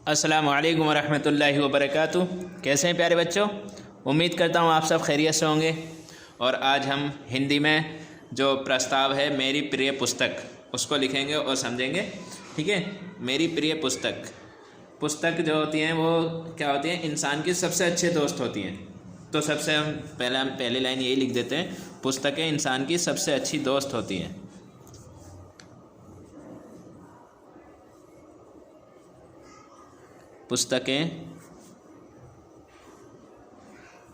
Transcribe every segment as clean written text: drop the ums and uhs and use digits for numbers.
अस्सलामु अलैकुम वरहमतुल्लाहि वबरकातुहू। कैसे हैं प्यारे बच्चों? उम्मीद करता हूँ आप सब खैरियत से होंगे। और आज हम हिंदी में जो प्रस्ताव है मेरी प्रिय पुस्तक उसको लिखेंगे और समझेंगे। ठीक है, मेरी प्रिय पुस्तक जो होती हैं वो क्या होती हैं? इंसान की सबसे अच्छे दोस्त होती हैं। तो सबसे हम पहली लाइन यही लिख देते हैं, पुस्तकें इंसान की सबसे अच्छी दोस्त होती हैं। पुस्तकें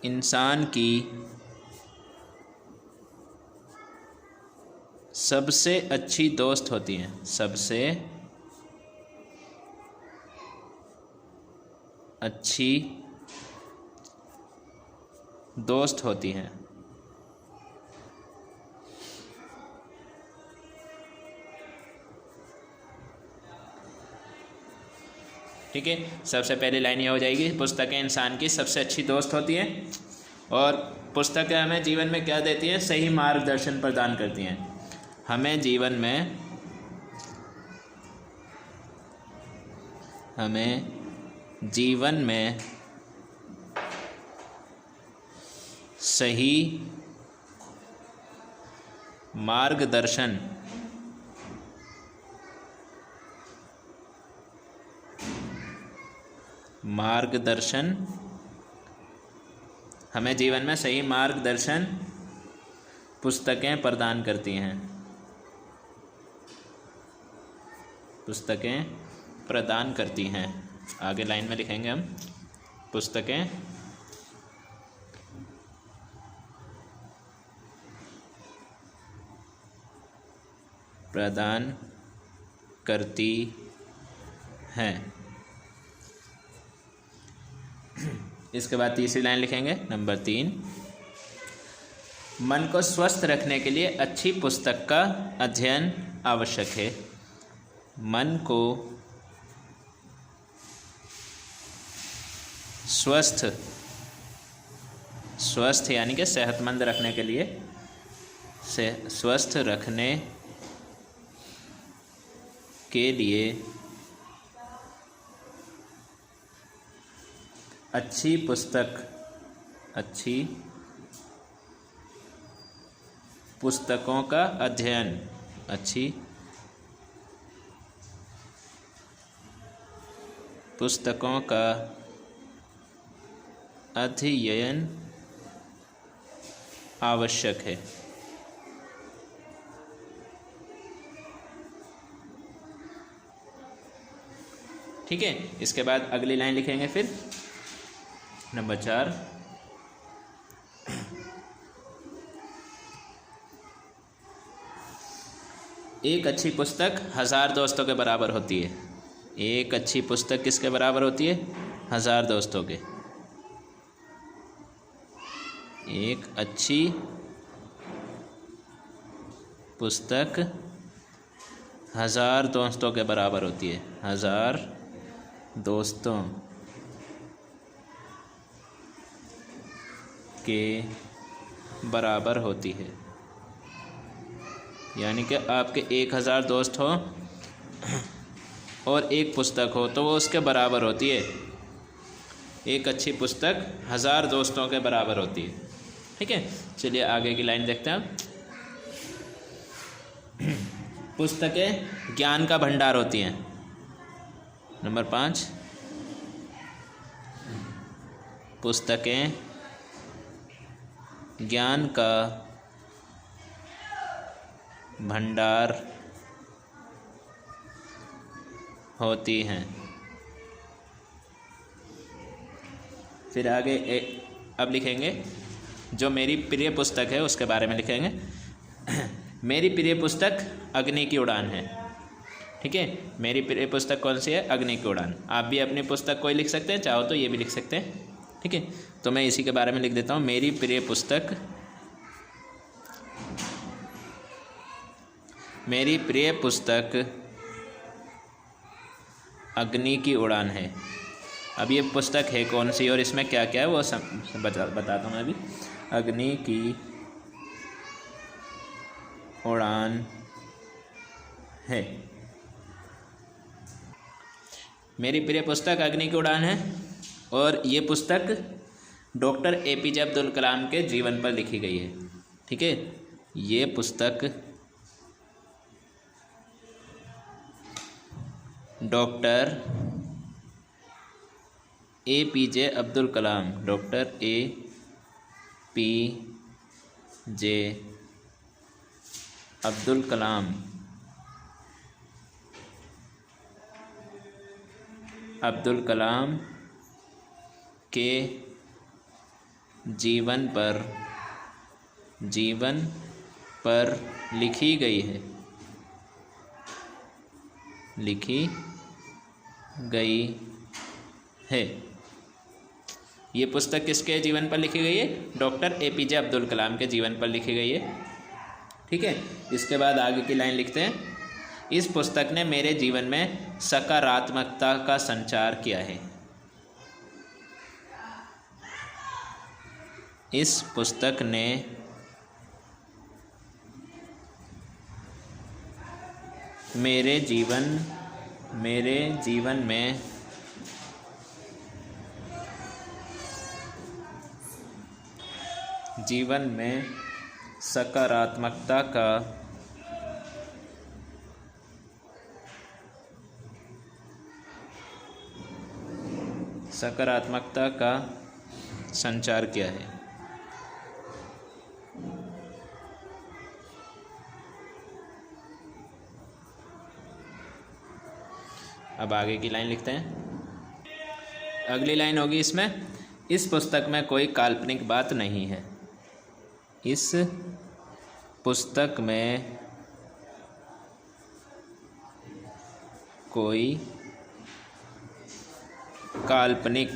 इंसान की सबसे अच्छी दोस्त होती हैं, सबसे अच्छी दोस्त होती हैं। ठीक है, सबसे पहली लाइन ये हो जाएगी, पुस्तकें इंसान की सबसे अच्छी दोस्त होती हैं। और पुस्तकें हमें जीवन में क्या देती हैं? सही मार्गदर्शन प्रदान करती हैं। हमें जीवन में सही मार्गदर्शन हमें जीवन में सही मार्गदर्शन पुस्तकें प्रदान करती हैं। पुस्तकें प्रदान करती हैं। आगे लाइन में लिखेंगे हम, पुस्तकें प्रदान करती हैं। इसके बाद तीसरी लाइन लिखेंगे, नंबर 3, मन को स्वस्थ रखने के लिए अच्छी पुस्तक का अध्ययन आवश्यक है। मन को स्वस्थ यानी कि सेहतमंद रखने के लिए, स्वस्थ रखने के लिए अच्छी पुस्तकों का अध्ययन, अच्छी पुस्तकों का अध्ययन आवश्यक है। ठीक है, इसके बाद अगली लाइन लिखेंगे फिर, नंबर 4, एक अच्छी पुस्तक 1000 दोस्तों के बराबर होती है। एक अच्छी पुस्तक किसके बराबर होती है? 1000 दोस्तों के। एक अच्छी पुस्तक 1000 दोस्तों के बराबर होती है। 1000 दोस्तों के बराबर होती है। यानी कि आपके 1000 दोस्त हो और एक पुस्तक हो तो वो उसके बराबर होती है। एक अच्छी पुस्तक 1000 दोस्तों के बराबर होती है। ठीक है, चलिए आगे की लाइन देखते हैं। पुस्तकें ज्ञान का भंडार होती हैं। नंबर 5, पुस्तकें ज्ञान का भंडार होती हैं। फिर आगे अब लिखेंगे जो मेरी प्रिय पुस्तक है उसके बारे में लिखेंगे। मेरी प्रिय पुस्तक अग्नि की उड़ान है। ठीक है, मेरी प्रिय पुस्तक कौन सी है? अग्नि की उड़ान। आप भी अपनी पुस्तक कोई लिख सकते हैं, चाहो तो ये भी लिख सकते हैं। ठीक है, तो मैं इसी के बारे में लिख देता हूँ, मेरी प्रिय पुस्तक अग्नि की उड़ान है। अब ये पुस्तक है कौन सी और इसमें क्या क्या है वो बताता हूँ मैं अभी। अग्नि की उड़ान है। मेरी प्रिय पुस्तक अग्नि की उड़ान है और ये पुस्तक डॉक्टर APJ अब्दुल कलाम के जीवन पर लिखी गई है। ठीक है, ये पुस्तक doctor APJ Abdul Kalam, doctor APJ Abdul Kalam के जीवन पर लिखी गई है। ये पुस्तक किसके जीवन पर लिखी गई है? डॉक्टर APJ अब्दुल कलाम के जीवन पर लिखी गई है। ठीक है, इसके बाद आगे की लाइन लिखते हैं, इस पुस्तक ने मेरे जीवन में सकारात्मकता का संचार किया है। इस पुस्तक ने मेरे जीवन में सकारात्मकता का संचार किया है। अब आगे की लाइन लिखते हैं। अगली लाइन होगी इसमें, इस पुस्तक में कोई काल्पनिक बात नहीं है। इस पुस्तक में कोई काल्पनिक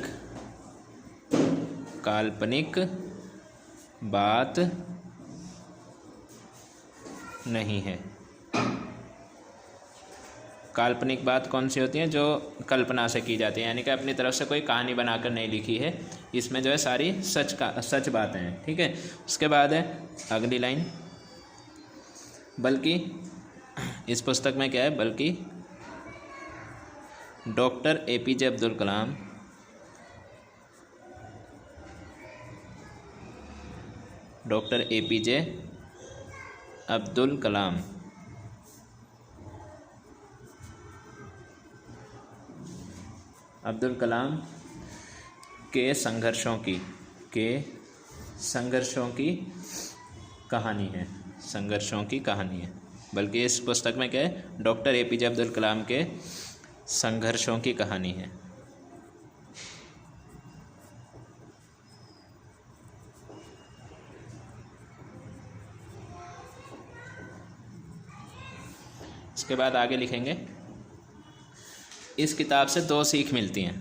बात नहीं है। काल्पनिक बात कौन सी होती है? जो कल्पना से की जाती है, यानी कि अपनी तरफ से कोई कहानी बनाकर नहीं लिखी है। इसमें जो है सारी सच बातें हैं। ठीक है, उसके बाद है अगली लाइन, बल्कि इस पुस्तक में क्या है? बल्कि डॉक्टर APJ अब्दुल कलाम अब्दुल कलाम के संघर्षों की कहानी है। बल्कि इस पुस्तक में क्या है? डॉक्टर APJ अब्दुल कलाम के संघर्षों की कहानी है। इसके बाद आगे लिखेंगे, इस किताब से 2 सीख मिलती हैं।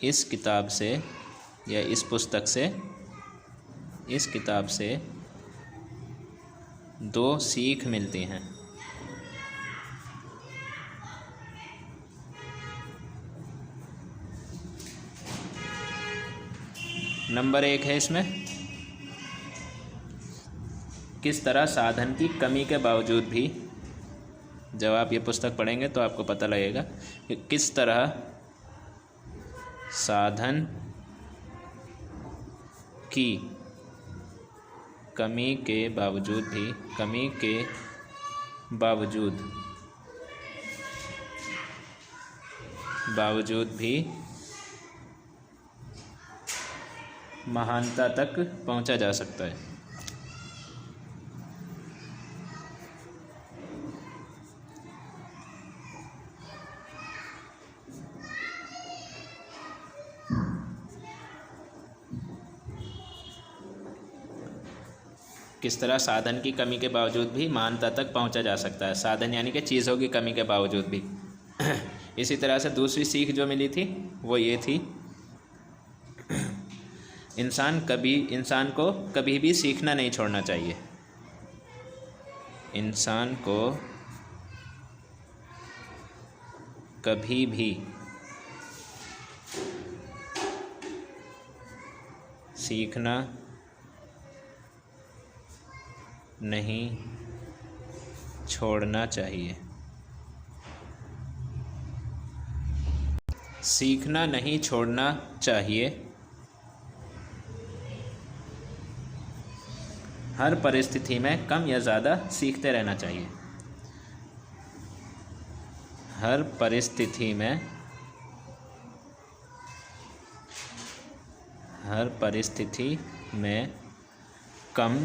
इस किताब से या इस पुस्तक से, इस किताब से 2 सीख मिलती हैं। नंबर 1 है इसमें, किस तरह साधन की कमी के बावजूद भी, जब आप ये पुस्तक पढ़ेंगे तो आपको पता लगेगा कि किस तरह साधन की कमी के बावजूद भी महानता तक पहुंचा जा सकता है। किस तरह साधन की कमी के बावजूद भी महानता तक पहुंचा जा सकता है। साधन यानी कि चीज़ों की कमी के बावजूद भी। इसी तरह से दूसरी सीख जो मिली थी वो ये थी, इंसान को कभी भी सीखना नहीं छोड़ना चाहिए। इंसान को कभी भी सीखना नहीं छोड़ना चाहिए। सीखना नहीं छोड़ना चाहिए। हर परिस्थिति में कम या ज़्यादा सीखते रहना चाहिए। हर परिस्थिति में कम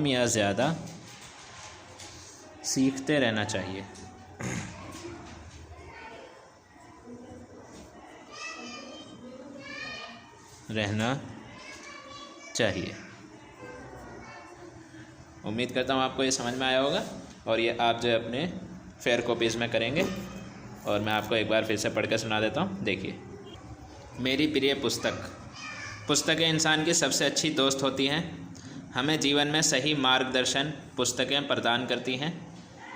या ज़्यादा सीखते रहना चाहिए। उम्मीद करता हूँ आपको ये समझ में आया होगा और ये आप जो है अपने फेयर कॉपीज़ में करेंगे। और मैं आपको एक बार फिर से पढ़ कर सुना देता हूँ। देखिए, मेरी प्रिय पुस्तकें इंसान की सबसे अच्छी दोस्त होती हैं। हमें जीवन में सही मार्गदर्शन पुस्तकें प्रदान करती हैं।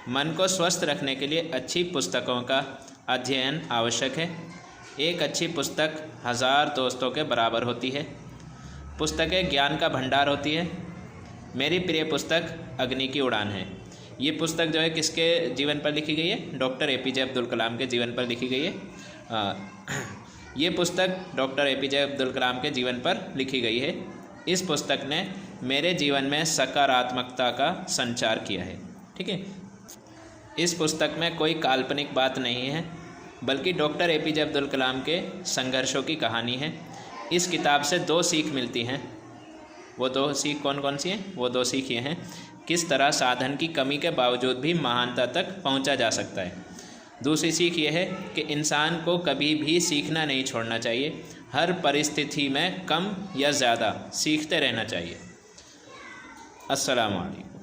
मन को स्वस्थ रखने के लिए अच्छी पुस्तकों का अध्ययन आवश्यक है। एक अच्छी पुस्तक 1000 दोस्तों के बराबर होती है। पुस्तकें ज्ञान का भंडार होती है। मेरी प्रिय पुस्तक अग्नि की उड़ान है। ये पुस्तक जो है किसके जीवन पर लिखी गई है? डॉक्टर APJ अब्दुल कलाम के जीवन पर लिखी गई है। ये पुस्तक डॉक्टर APJ अब्दुल कलाम के जीवन पर लिखी गई है। इस पुस्तक ने मेरे जीवन में सकारात्मकता का संचार किया है। ठीक है, इस पुस्तक में कोई काल्पनिक बात नहीं है, बल्कि डॉक्टर APJ अब्दुल कलाम के संघर्षों की कहानी है। इस किताब से 2 सीख मिलती हैं। वो 2 सीख कौन कौन सी हैं? वो 2 सीख ये हैं, किस तरह साधन की कमी के बावजूद भी महानता तक पहुंचा जा सकता है। दूसरी सीख ये है कि इंसान को कभी भी सीखना नहीं छोड़ना चाहिए। हर परिस्थिति में कम या ज़्यादा सीखते रहना चाहिए। अस्सलामु अलैकुम।